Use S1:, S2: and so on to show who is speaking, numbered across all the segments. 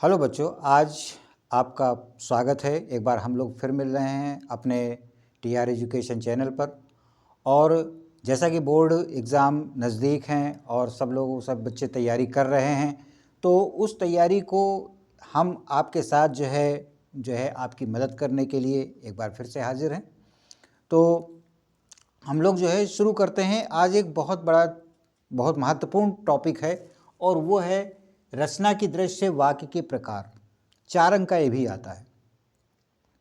S1: Hello बच्चों, आज आपका स्वागत है। एक बार हम लोग फिर मिल रहे हैं अपने टीआर एजुकेशन चैनल पर। और जैसा कि बोर्ड एग्ज़ाम नज़दीक हैं और सब बच्चे तैयारी कर रहे हैं, तो उस तैयारी को हम आपके साथ जो है आपकी मदद करने के लिए एक बार फिर से हाजिर हैं। तो हम लोग जो है शुरू करते हैं। आज एक बहुत महत्वपूर्ण टॉपिक है और वो है रचना की दृष्टि से वाक्य के प्रकार। 4 अंक का ये भी आता है।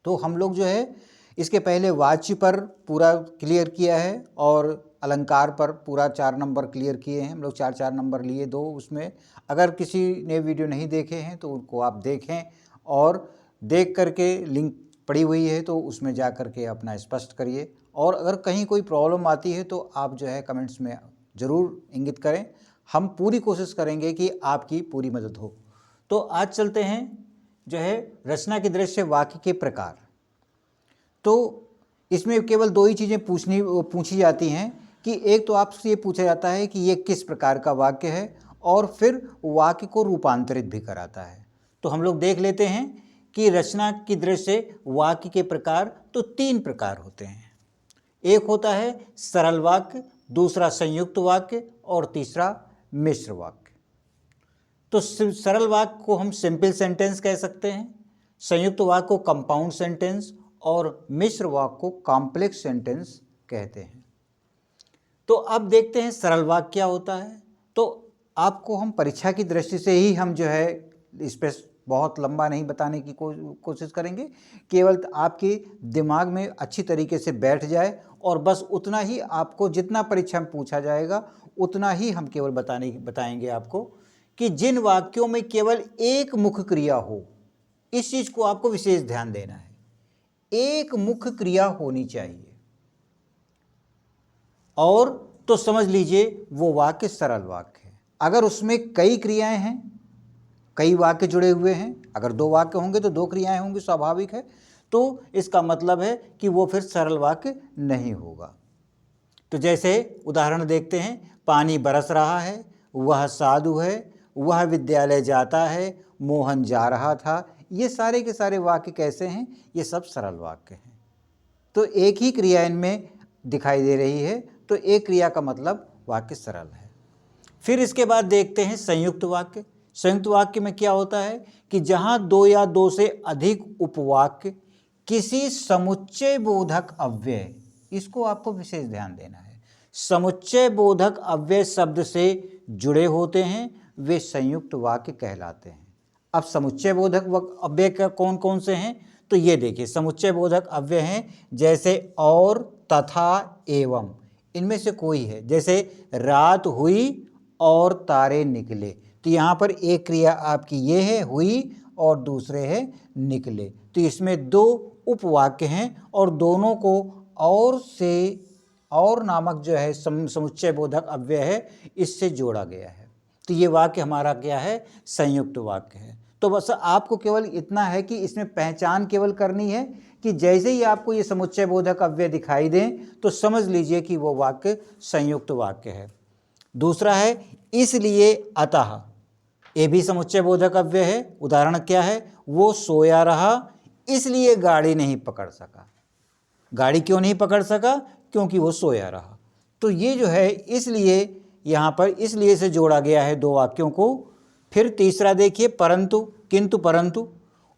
S1: तो हम लोग जो है इसके पहले वाच्य पर पूरा क्लियर किया है और अलंकार पर पूरा 4 नंबर क्लियर किए हैं। हम लोग 4 नंबर लिए, 2 उसमें। अगर किसी ने वीडियो नहीं देखे हैं तो उनको आप देखें और देख करके लिंक पड़ी हुई है तो उसमें जा करके अपना स्पष्ट करिए। और अगर कहीं कोई प्रॉब्लम आती है तो आप जो है कमेंट्स में ज़रूर इंगित करें। हम पूरी कोशिश करेंगे कि आपकी पूरी मदद हो। तो आज चलते हैं जो है रचना की दृष्टि से वाक्य के प्रकार। तो इसमें केवल 2 ही चीज़ें पूछी जाती हैं कि एक तो आपसे ये पूछा जाता है कि ये किस प्रकार का वाक्य है, और फिर वाक्य को रूपांतरित भी कराता है। तो हम लोग देख लेते हैं कि रचना की दृष्टि से वाक्य के प्रकार तो 3 प्रकार होते हैं। एक होता है सरल वाक्य, दूसरा संयुक्त वाक्य और तीसरा मिश्र वाक्य। तो सरल वाक्य को हम सिंपल सेंटेंस कह सकते हैं, संयुक्त वाक्य को कंपाउंड सेंटेंस और मिश्र वाक्य को कॉम्प्लेक्स सेंटेंस कहते हैं। तो अब देखते हैं सरल वाक्य क्या होता है। तो आपको हम परीक्षा की दृष्टि से ही हम जो है इस पर बहुत लंबा नहीं बताने की कोशिश करेंगे, केवल आपके दिमाग में अच्छी तरीके से बैठ जाए और बस उतना ही आपको, जितना परीक्षा में पूछा जाएगा उतना ही हम केवल बताएंगे आपको कि जिन वाक्यों में केवल एक मुख्य क्रिया हो, इस चीज़ को आपको विशेष ध्यान देना है। एक मुख्य क्रिया होनी चाहिए और तो समझ लीजिए वो वाक्य सरल वाक्य है। अगर उसमें कई क्रियाएं हैं, कई वाक्य जुड़े हुए हैं, अगर 2 वाक्य होंगे तो 2 क्रियाएं होंगी, स्वाभाविक है, तो इसका मतलब है कि वो फिर सरल वाक्य नहीं होगा। तो जैसे उदाहरण देखते हैं, पानी बरस रहा है, वह साधु है, वह विद्यालय जाता है, मोहन जा रहा था। ये सारे के सारे वाक्य कैसे हैं? ये सब सरल वाक्य हैं। तो एक ही क्रिया इनमें दिखाई दे रही है, तो एक क्रिया का मतलब वाक्य सरल है। फिर इसके बाद देखते हैं संयुक्त वाक्य। संयुक्त वाक्य में क्या होता है कि जहां 2 या 2 से अधिक उपवाक्य किसी समुच्चय बोधक अव्यय, इसको आपको विशेष ध्यान देना है, समुच्चय बोधक अव्यय शब्द से जुड़े होते हैं, वे संयुक्त वाक्य कहलाते हैं। अब समुच्चय बोधक अव्यय का कौन कौन से हैं? तो ये देखिए, समुच्चय बोधक अव्यय हैं जैसे और, तथा, एवं। इनमें से कोई है, जैसे रात हुई और तारे निकले, तो यहाँ पर एक क्रिया आपकी ये है हुई और दूसरे है निकले। तो इसमें 2 उपवाक्य हैं और दोनों को और से, और नामक जो है समुच्चय बोधक अव्यय है, इससे जोड़ा गया है। तो ये वाक्य हमारा क्या है? संयुक्त वाक्य है। तो बस आपको केवल इतना है कि इसमें पहचान केवल करनी है कि जैसे ही आपको ये समुच्चय बोधक अव्यय दिखाई दें तो समझ लीजिए कि वो वाक्य संयुक्त वाक्य है। दूसरा है इसलिए, अतः, ये भी समुच्चय बोधक अव्यय है। उदाहरण क्या है? वो सोया रहा इसलिए गाड़ी नहीं पकड़ सका। गाड़ी क्यों नहीं पकड़ सका? क्योंकि वो सोया रहा। तो ये जो है इसलिए, यहाँ पर इसलिए से जोड़ा गया है 2 वाक्यों को। फिर तीसरा देखिए, परंतु, किंतु परंतु,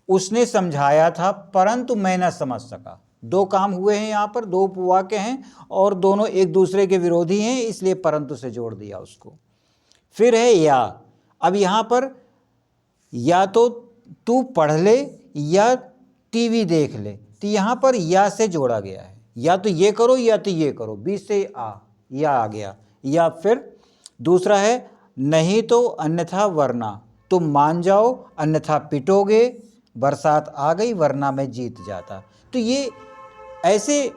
S1: उसने समझाया था परंतु मैं न समझ सका। 2 काम हुए हैं यहाँ पर, 2 उपवाक्य हैं और दोनों एक दूसरे के विरोधी हैं, इसलिए परंतु से जोड़ दिया उसको। फिर है या। अब यहाँ पर या तो तू पढ़ ले या टीवी देख ले, तो यहाँ पर या से जोड़ा गया है। या तो ये करो या तो ये करो, बीच से या आ गया। या फिर दूसरा है नहीं तो अन्यथा वरना, तुम मान जाओ अन्यथा पिटोगे, बरसात आ गई वरना मैं जीत जाता। तो ये ऐसे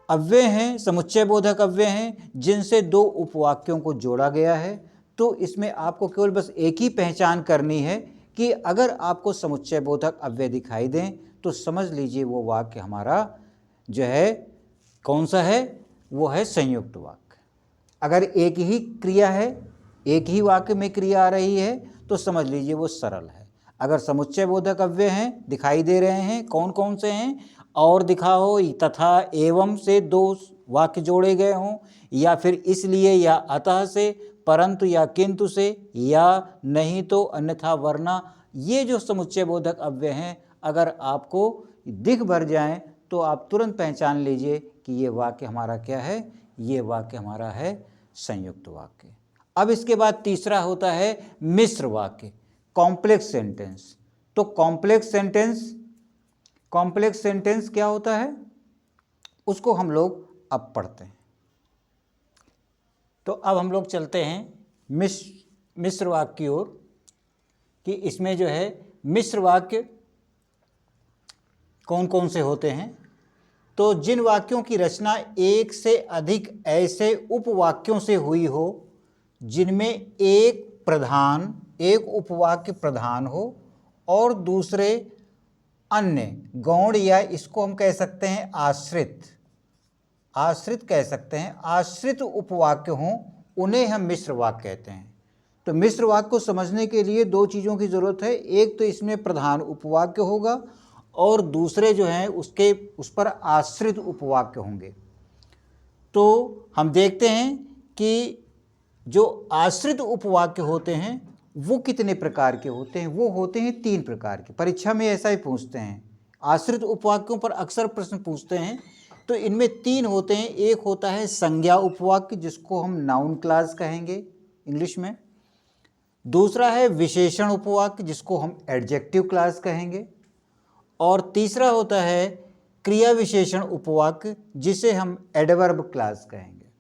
S1: अव्यय हैं, समुच्चय बोधक अव्यय हैं, जिनसे 2 उपवाक्यों को जोड़ा गया है। तो इसमें आपको केवल बस एक ही पहचान करनी है कि अगर आपको समुच्चय बोधक अव्यय दिखाई दें तो समझ लीजिए वो वाक्य हमारा जो है कौन सा है? वो है संयुक्त वाक्य। अगर एक ही क्रिया है, एक ही वाक्य में क्रिया आ रही है तो समझ लीजिए वो सरल है। अगर समुच्चय बोधक अव्यय हैं, दिखाई दे रहे हैं, कौन कौन से हैं, और दिखाओ, तथा एवं से दो वाक्य जोड़े गए हों, या फिर इसलिए या अतः से, परंतु या किंतु से, या नहीं तो अन्यथा वरना, ये जो समुच्चय बोधक अव्यय हैं अगर आपको दिख भर जाएं तो आप तुरंत पहचान लीजिए कि ये वाक्य हमारा क्या है, ये वाक्य हमारा है संयुक्त वाक्य। अब इसके बाद तीसरा होता है मिश्र वाक्य, कॉम्प्लेक्स सेंटेंस। तो कॉम्प्लेक्स सेंटेंस क्या होता है उसको हम लोग अब पढ़ते हैं। तो अब हम लोग चलते हैं मिश्र वाक्य की ओर, कि इसमें जो है मिश्र वाक्य कौन कौन से होते हैं। तो जिन वाक्यों की रचना एक से अधिक ऐसे उपवाक्यों से हुई हो जिनमें एक उपवाक्य प्रधान हो और दूसरे अन्य गौण, या इसको हम कह सकते हैं आश्रित कह सकते हैं, आश्रित उपवाक्य हों, उन्हें हम मिश्र वाक्य कहते हैं। तो मिश्र वाक्य को समझने के लिए दो चीज़ों की ज़रूरत है, एक तो इसमें प्रधान उपवाक्य होगा और दूसरे जो हैं उस पर आश्रित उपवाक्य होंगे। तो हम देखते हैं कि जो आश्रित उपवाक्य होते हैं वो कितने प्रकार के होते हैं। वो होते हैं 3 प्रकार के। परीक्षा में ऐसा ही पूछते हैं, आश्रित उपवाक्यों पर अक्सर प्रश्न पूछते हैं। तो इनमें 3 होते हैं। एक होता है संज्ञा उपवाक्य, जिसको हम नाउन क्लॉज कहेंगे इंग्लिश में। दूसरा है विशेषण उपवाक्य, जिसको हम एडजेक्टिव क्लॉज कहेंगे। और तीसरा होता है क्रिया विशेषण उपवाक्य, जिसे हम एडवर्ब क्लॉज कहेंगे।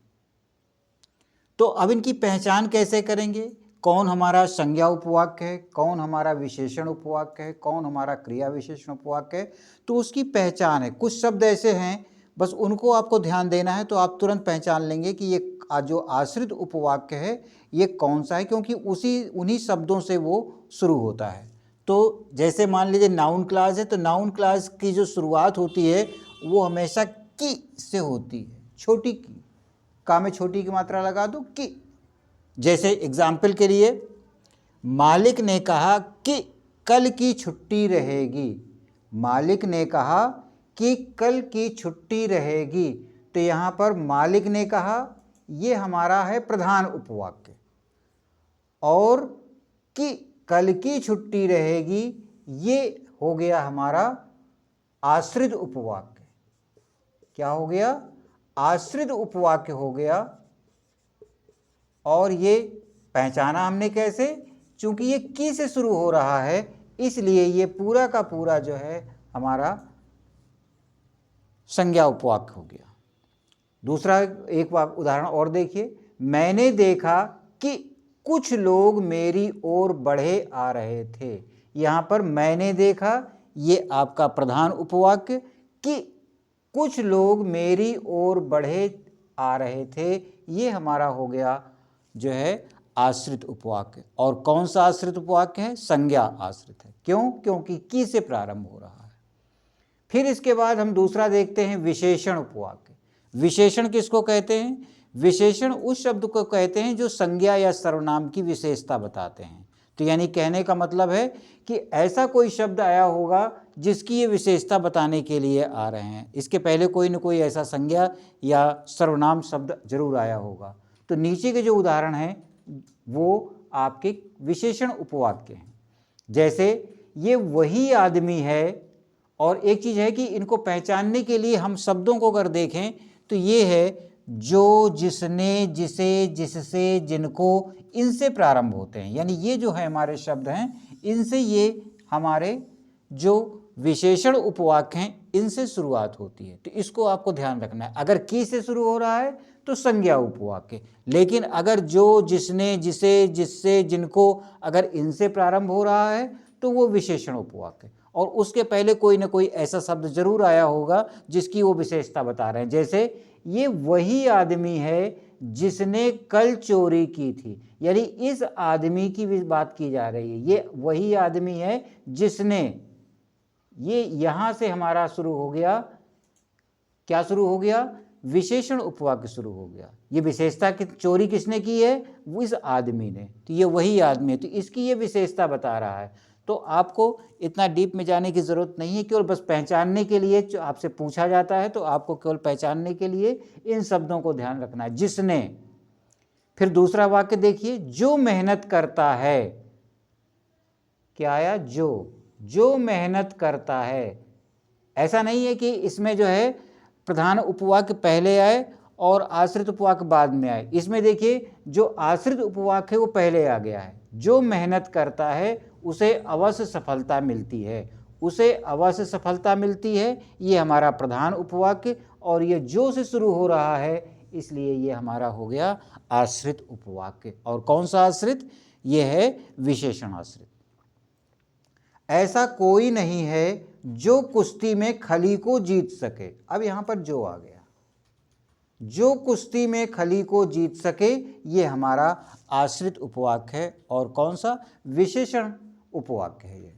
S1: तो अब इनकी पहचान कैसे करेंगे, कौन हमारा संज्ञा उपवाक्य है, कौन हमारा विशेषण उपवाक्य है, कौन हमारा क्रिया विशेषण उपवाक्य है, तो उसकी पहचान है। कुछ शब्द ऐसे हैं बस उनको आपको ध्यान देना है तो आप तुरंत पहचान लेंगे कि ये जो आश्रित उपवाक्य है ये कौन सा है, क्योंकि उन्हीं शब्दों से वो शुरू होता है। तो जैसे मान लीजिए नाउन क्लॉज है, तो नाउन क्लॉज की जो शुरुआत होती है वो हमेशा की से होती है, छोटी की, का में छोटी की मात्रा लगा दो कि। जैसे एग्जाम्पल के लिए, मालिक ने कहा कि कल की छुट्टी रहेगी। मालिक ने कहा कि कल की छुट्टी रहेगी। तो यहाँ पर मालिक ने कहा ये हमारा है प्रधान उपवाक्य, और कि कल की छुट्टी रहेगी ये हो गया हमारा आश्रित उपवाक्य। क्या हो गया, आश्रित उपवाक्य हो गया। और ये पहचाना हमने कैसे, चूंकि ये की से शुरू हो रहा है इसलिए ये पूरा का पूरा जो है हमारा संज्ञा उपवाक्य हो गया। दूसरा एक उदाहरण और देखिए, मैंने देखा कि कुछ लोग मेरी ओर बढ़े आ रहे थे। यहाँ पर मैंने देखा ये आपका प्रधान उपवाक्य, कि कुछ लोग मेरी ओर बढ़े आ रहे थे, ये हमारा हो गया जो है आश्रित उपवाक्य। और कौन सा आश्रित उपवाक्य है, संज्ञा आश्रित है। क्यों, क्योंकि की से प्रारंभ हो रहा है। फिर इसके बाद हम दूसरा देखते हैं विशेषण उपवाक्य। विशेषण किसको कहते हैं, विशेषण उस शब्द को कहते हैं जो संज्ञा या सर्वनाम की विशेषता बताते हैं। तो यानी कहने का मतलब है कि ऐसा कोई शब्द आया होगा जिसकी ये विशेषता बताने के लिए आ रहे हैं। इसके पहले कोई न कोई ऐसा संज्ञा या सर्वनाम शब्द जरूर आया होगा। तो नीचे के जो उदाहरण हैं वो आपके विशेषण उपवाक्य हैं। जैसे ये वही आदमी है, और एक चीज़ है कि इनको पहचानने के लिए हम शब्दों को अगर देखें तो ये है जो, जिसने, जिसे, जिससे, जिनको, इनसे प्रारंभ होते हैं। यानी ये जो है हमारे शब्द हैं इनसे ये हमारे जो विशेषण उपवाक्य हैं इनसे शुरुआत होती है। तो इसको आपको ध्यान रखना है। अगर की से शुरू हो रहा है तो संज्ञा उपवाक्य, लेकिन अगर जो, जिसने, जिसे, जिससे, जिनको, अगर इनसे प्रारंभ हो रहा है तो वो विशेषण उपवाक्य, और उसके पहले कोई ना कोई ऐसा शब्द जरूर आया होगा जिसकी वो विशेषता बता रहे हैं। जैसे ये वही आदमी है जिसने कल चोरी की थी, यानी इस आदमी की भी बात की जा रही है। ये वही आदमी है जिसने, ये यहां से हमारा शुरू हो गया, क्या शुरू हो गया, विशेषण उपवाक्य शुरू हो गया। ये विशेषता की चोरी किसने की है, वो इस आदमी ने, तो ये वही आदमी है, तो इसकी ये विशेषता बता रहा है। तो आपको इतना डीप में जाने की ज़रूरत नहीं है, केवल बस पहचानने के लिए जो आपसे पूछा जाता है तो आपको केवल पहचानने के लिए इन शब्दों को ध्यान रखना है। जिसने, फिर दूसरा वाक्य देखिए, जो मेहनत करता है, क्या आया, जो मेहनत करता है। ऐसा नहीं है कि इसमें जो है प्रधान उपवाक्य पहले आए और आश्रित उपवाक्य बाद में आए। इसमें देखिए जो आश्रित उपवाक्य है वो पहले आ गया है। जो मेहनत करता है उसे अवश्य सफलता मिलती है, उसे अवश्य सफलता मिलती है, ये हमारा प्रधान उपवाक्य, और ये जो से शुरू हो रहा है इसलिए ये हमारा हो गया आश्रित उपवाक्य। और कौन सा आश्रित, ये है विशेषण आश्रित। ऐसा कोई नहीं है जो कुश्ती में खली को जीत सके। अब यहां पर जो आ गया, जो कुश्ती में खली को जीत सके, ये हमारा आश्रित उपवाक्य है। और कौन सा, विशेषण उपवाक्य है ये।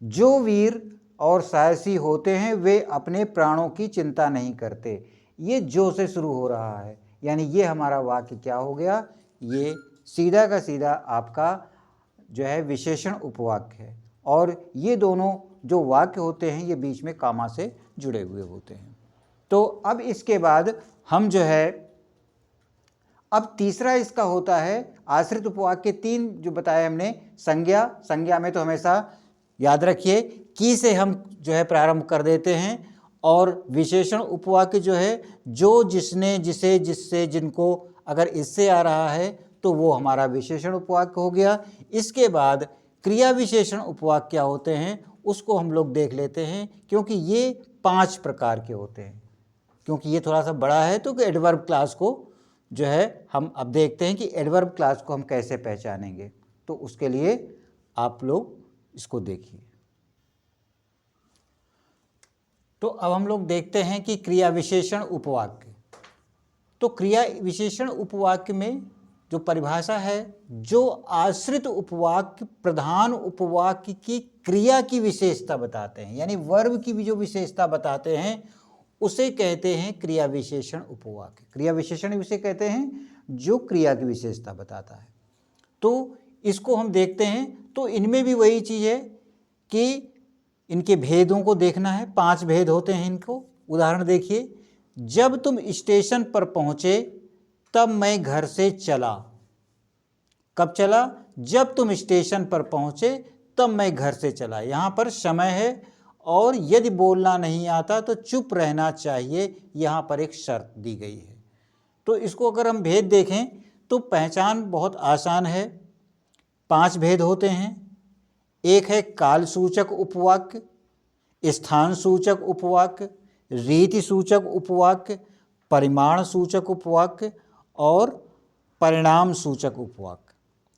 S1: जो वीर और साहसी होते हैं वे अपने प्राणों की चिंता नहीं करते, ये जो से शुरू हो रहा है, यानी ये हमारा वाक्य क्या हो गया, ये सीधा का सीधा आपका जो है विशेषण उपवाक्य है। और ये दोनों जो वाक्य होते हैं ये बीच में कामा से जुड़े हुए होते हैं। तो अब इसके बाद हम जो है, अब तीसरा इसका होता है आश्रित उपवाक्य। तीन जो बताए हमने, संज्ञा में तो हमेशा याद रखिए की से हम जो है प्रारंभ कर देते हैं। और विशेषण उपवाक्य जो है जो, जिसने, जिसे, जिससे, जिनको, अगर इससे आ रहा है तो वो हमारा विशेषण उपवाक्य हो गया। इसके बाद क्रिया विशेषण उपवाक्य क्या होते हैं उसको हम लोग देख लेते हैं, क्योंकि ये 5 प्रकार के होते हैं। क्योंकि ये थोड़ा सा बड़ा है तो एडवर्ब क्लास को जो है हम अब देखते हैं कि एडवर्ब क्लास को हम कैसे पहचानेंगे। तो उसके लिए आप लोग इसको देखिए। तो अब हम लोग देखते हैं कि क्रिया विशेषण उपवाक्य। तो क्रिया विशेषण उपवाक्य में जो परिभाषा है, जो आश्रित उपवाक्य प्रधान उपवाक्य की क्रिया की विशेषता बताते हैं, यानी वर्ब की भी जो विशेषता बताते हैं, उसे कहते हैं क्रिया विशेषण उपवाक्य। क्रिया विशेषण उसे कहते हैं जो क्रिया की विशेषता बताता है। तो इसको हम देखते हैं, तो इनमें भी वही चीज़ है कि इनके भेदों को देखना है। 5 भेद होते हैं इनको। उदाहरण देखिए, जब तुम स्टेशन पर पहुँचे तब मैं घर से चला। कब चला, जब तुम स्टेशन पर पहुँचे तब मैं घर से चला। यहाँ पर समय है, और यदि बोलना नहीं आता तो चुप रहना चाहिए, यहाँ पर एक शर्त दी गई है। तो इसको अगर हम भेद देखें तो पहचान बहुत आसान है। 5 भेद होते हैं। एक है काल सूचक उपवाक्य, स्थान सूचक उपवाक्य, रीति सूचक उपवाक्य, परिमाण सूचक उपवाक्य और परिणाम सूचक उपवाक्य।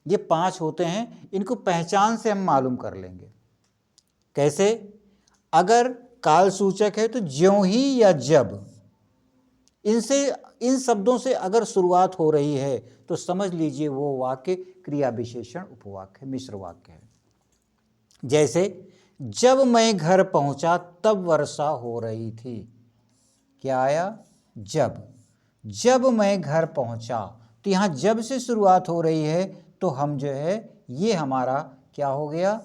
S1: ये 5 होते हैं। इनको पहचान से हम मालूम कर लेंगे। कैसे, अगर काल सूचक है तो ज्यों ही या जब, इन शब्दों से अगर शुरुआत हो रही है तो समझ लीजिए वो वाक्य क्रिया विशेषण उपवाक्य है, मिश्र वाक्य है। जैसे, जब मैं घर पहुंचा तब वर्षा हो रही थी। क्या आया, जब मैं घर पहुंचा, तो यहाँ जब से शुरुआत हो रही है तो हम जो है ये हमारा क्या हो गया,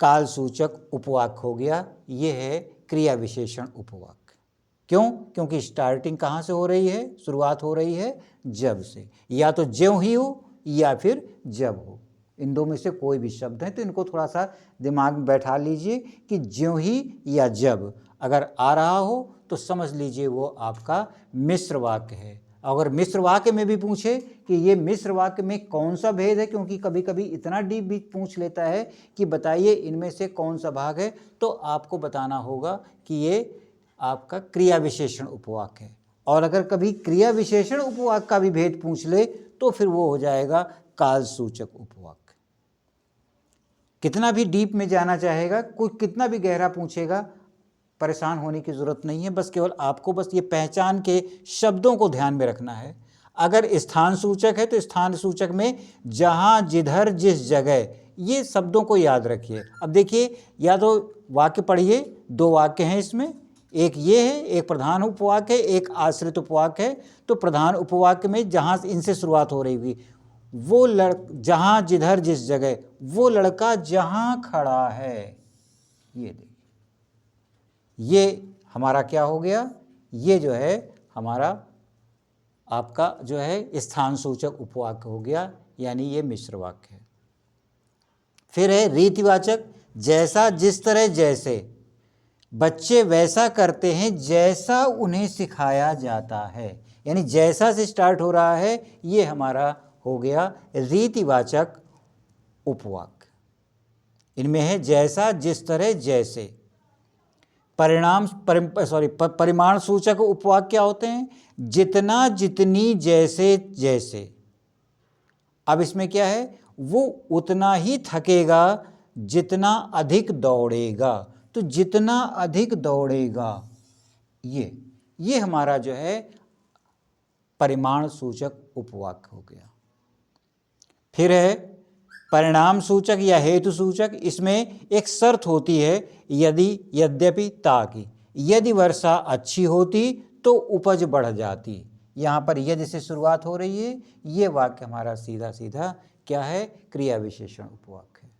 S1: काल सूचक उपवाक्य हो गया। ये है क्रिया विशेषण उपवाक्य। क्यों, क्योंकि स्टार्टिंग कहाँ से हो रही है, शुरुआत हो रही है जब से, या तो ज्यों ही हो या फिर जब हो। इन दो में से कोई भी शब्द है तो इनको थोड़ा सा दिमाग में बैठा लीजिए कि ज्यों ही या जब अगर आ रहा हो तो समझ लीजिए वो आपका मिश्र वाक्य है। अगर मिश्र वाक्य में भी पूछे कि ये मिश्र वाक्य में कौन सा भेद है, क्योंकि कभी कभी इतना डीप भी पूछ लेता है कि बताइए इनमें से कौन सा भाग है, तो आपको बताना होगा कि ये आपका क्रिया विशेषण उपवाक्य है। और अगर कभी क्रिया विशेषण उपवाक्य का भी भेद पूछ ले तो फिर वो हो जाएगा काल सूचक उपवाक्य। कितना भी डीप में जाना चाहेगा, कोई कितना भी गहरा पूछेगा, परेशान होने की ज़रूरत नहीं है। बस केवल आपको बस ये पहचान के शब्दों को ध्यान में रखना है। अगर स्थान सूचक है तो स्थान सूचक में जहाँ, जिधर, जिस जगह, ये शब्दों को याद रखिए। अब देखिए, या तो वाक्य पढ़िए, 2 वाक्य हैं इसमें, एक ये है, एक प्रधान उपवाक्य है, एक आश्रित उपवाक्य है। तो प्रधान उपवाक्य में जहाँ इनसे शुरुआत हो रही होगी वो जहाँ जिधर जिस जगह, वो लड़का जहाँ खड़ा है। ये देखिए, ये हमारा क्या हो गया, ये जो है हमारा आपका जो है स्थान सूचक उपवाक्य हो गया, यानी ये मिश्र वाक्य है। फिर है रीतिवाचक, जैसा जिस तरह जैसे, बच्चे वैसा करते हैं जैसा उन्हें सिखाया जाता है, यानी जैसा से स्टार्ट हो रहा है, ये हमारा हो गया रीतिवाचक उपवाक्य। इनमें है जैसा जिस तरह जैसे। परिमाण सूचक उपवाक्य क्या होते हैं, जितना जितनी जैसे जैसे। अब इसमें क्या है, वो उतना ही थकेगा जितना अधिक दौड़ेगा, तो जितना अधिक दौड़ेगा, ये हमारा जो है परिमाण सूचक उपवाक्य हो गया। फिर है परिणाम सूचक या हेतु सूचक। इसमें एक शर्त होती है, यद्यपि ताकि, यदि वर्षा अच्छी होती तो उपज बढ़ जाती। यहाँ पर यदि से शुरुआत हो रही है, ये वाक्य हमारा सीधा सीधा क्या है, क्रिया विशेषण उपवाक्य है।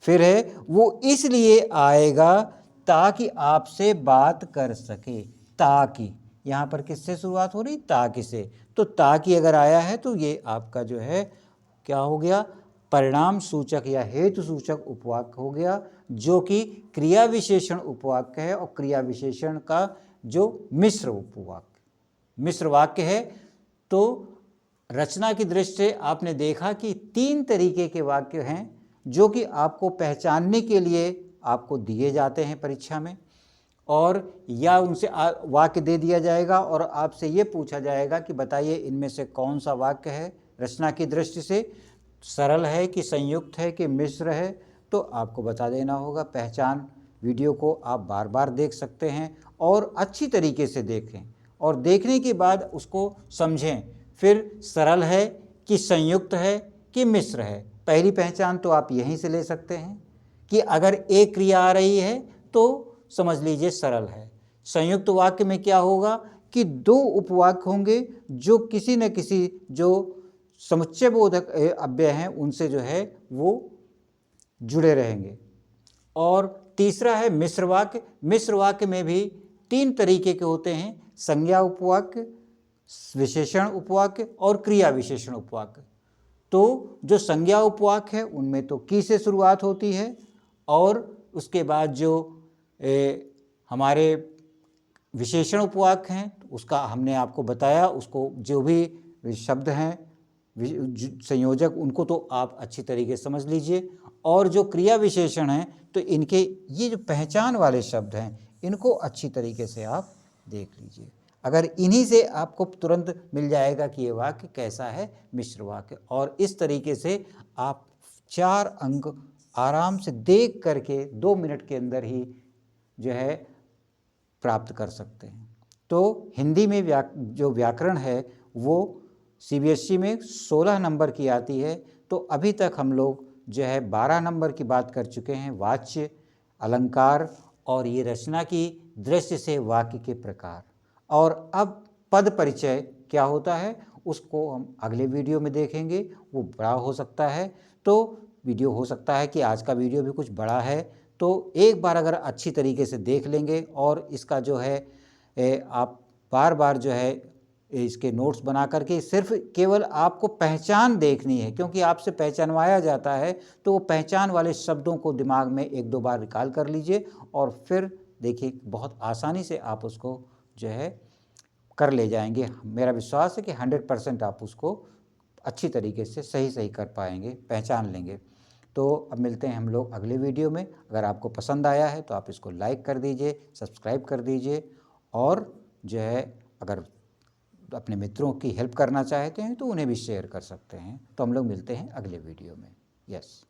S1: फिर है वो इसलिए आएगा ताकि आपसे बात कर सके। ताकि, यहाँ पर किससे शुरुआत हो रही, ताकि से, तो ताकि अगर आया है तो ये आपका जो है क्या हो गया, परिणाम सूचक या हेतु सूचक उपवाक्य हो गया, जो कि क्रिया विशेषण उपवाक्य है। और क्रिया विशेषण का जो मिश्र वाक्य है। तो रचना की दृष्टि से आपने देखा कि 3 तरीके के वाक्य हैं जो कि आपको पहचानने के लिए आपको दिए जाते हैं परीक्षा में, और या उनसे वाक्य दे दिया जाएगा और आपसे ये पूछा जाएगा कि बताइए इनमें से कौन सा वाक्य है रचना की दृष्टि से सरल है कि संयुक्त है कि मिश्र है, तो आपको बता देना होगा। पहचान वीडियो को आप बार बार देख सकते हैं और अच्छी तरीके से देखें, और देखने के बाद उसको समझें, फिर सरल है कि संयुक्त है कि मिश्र है। पहली पहचान तो आप यहीं से ले सकते हैं कि अगर एक क्रिया आ रही है तो समझ लीजिए सरल है। संयुक्त वाक्य में क्या होगा कि 2 उपवाक्य होंगे जो किसी न किसी जो समुच्चय बोधक अव्यय हैं उनसे जो है वो जुड़े रहेंगे। और तीसरा है मिश्र वाक्य। मिश्र वाक्य में भी 3 तरीके के होते हैं, संज्ञा उपवाक्य, विशेषण उपवाक्य और क्रिया विशेषण उपवाक्य। तो जो संज्ञा उपवाक्य है उनमें तो की से शुरुआत होती है, और उसके बाद जो हमारे विशेषण उपवाक्य हैं उसका हमने आपको बताया, उसको जो भी शब्द हैं संयोजक उनको तो आप अच्छी तरीके से समझ लीजिए। और जो क्रिया विशेषण हैं तो इनके ये जो पहचान वाले शब्द हैं इनको अच्छी तरीके से आप देख लीजिए। अगर इन्हीं से आपको तुरंत मिल जाएगा कि ये वाक्य कैसा है, मिश्र वाक्य। और इस तरीके से आप 4 अंक आराम से देख करके 2 मिनट के अंदर ही जो है प्राप्त कर सकते हैं। तो हिंदी में जो व्याकरण है वो CBSE में 16 नंबर की आती है। तो अभी तक हम लोग जो है 12 नंबर की बात कर चुके हैं, वाच्य, अलंकार और ये रचना की दृष्टि से वाक्य के प्रकार। और अब पद परिचय क्या होता है उसको हम अगले वीडियो में देखेंगे, वो बड़ा हो सकता है। तो वीडियो हो सकता है कि आज का वीडियो भी कुछ बड़ा है, तो एक बार अगर अच्छी तरीके से देख लेंगे और इसका जो है आप बार बार जो है इसके नोट्स बना करके, सिर्फ केवल आपको पहचान देखनी है, क्योंकि आपसे पहचानवाया जाता है, तो वो पहचान वाले शब्दों को दिमाग में 1-2 बार रिकॉल कर लीजिए और फिर देखिए बहुत आसानी से आप उसको जो है कर ले जाएंगे। मेरा विश्वास है कि 100% आप उसको अच्छी तरीके से सही कर पाएंगे, पहचान लेंगे। तो अब मिलते हैं हम लोग अगले वीडियो में। अगर आपको पसंद आया है तो आप इसको लाइक कर दीजिए, सब्सक्राइब कर दीजिए, और जो है अगर अपने मित्रों की हेल्प करना चाहते हैं तो उन्हें भी शेयर कर सकते हैं। तो हम लोग मिलते हैं अगले वीडियो में। यस।